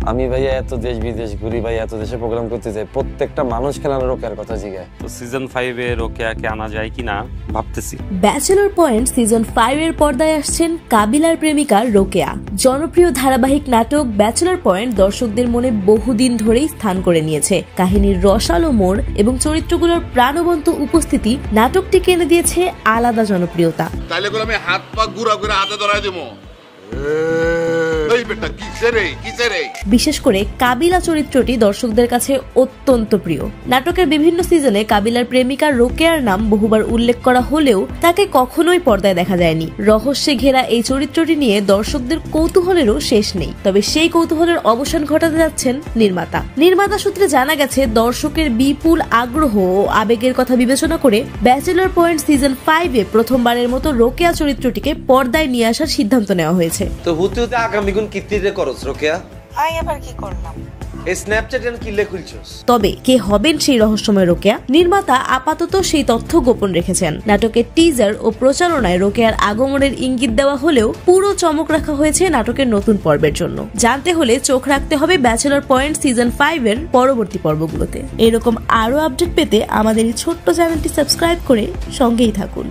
আমি ভাইয়া এত দেশ বিদেশ ঘুরি ভাই, এত দেশে প্রোগ্রাম করতে যাই, প্রত্যেকটা মানুষ কেন রোকেয়ার কথা জিগায়। তো সিজন 5 এ রোকেয়াকে আনা যায় কিনা ভাবতেছি। ব্যাচেলর পয়েন্ট সিজন 5 এর পর্দায় আসছেন কাবিলার প্রেমিকা রোকেয়া। জনপ্রিয় ধারাবাহিক নাটক ব্যাচেলর পয়েন্ট দর্শকদের মনে বহুদিন ধরেই স্থান করে নিয়েছে। কাহিনীর রসালো মোড় এবং চরিত্রগুলোর প্রাণবন্ত উপস্থিতি নাটকটিকে এনে দিয়েছে আলাদা জনপ্রিয়তা। তাইলে আমি হাত পা গুড়া করে হাতে ধরাই দেবো। বিশেষ করে কাবিলা চরিত্রটি দর্শকদের কাছে অত্যন্ত প্রিয়। নাটকের বিভিন্ন সিজনে কাবিলার প্রেমিকা রোকেয়ার নাম বহুবার উল্লেখ করা হলেও তাকে কখনোই পর্দায় দেখা যায়নি। রহস্যে ঘেরা এই চরিত্রটি নিয়ে দর্শকদের কৌতূহলেরও শেষ নেই। তবে সেই কৌতূহলের অবসান ঘটাতে যাচ্ছেন নির্মাতা সূত্রে জানা গেছে, দর্শকের বিপুল আগ্রহ ও আবেগের কথা বিবেচনা করে ব্যাচেলর পয়েন্ট সিজন 5 এ প্রথমবারের মতো রোকেয়া চরিত্রটিকে পর্দায় নিয়ে আসার সিদ্ধান্ত নেওয়া হয়েছে। তো হুতুতে আগামী গুণ কিত্তিতে করছ রোকেয়া? আই এবার কি করলাম? এই স্ন্যাপচ্যাট এর কিলে খুলছস। তবে কে হবেন সেই রহস্যময় রোকেয়া, নির্মাতা আপাতত সেই তথ্য গোপন রেখেছেন। নাটকের টিজার ও প্রচারণায় রোকেয়ার আগমনের ইঙ্গিত দেওয়া হলেও পুরো চমক রাখা হয়েছে নাটকের নতুন পর্বের জন্য। জানতে হলে চোখ রাখতে হবে ব্যাচেলর পয়েন্ট সিজন 5 এর পরবর্তী পর্বগুলোতে। এরকম আরো আপডেট পেতে আমাদের এই ছোট্ট চ্যানেলটি সাবস্ক্রাইব করে সঙ্গেই থাকুন।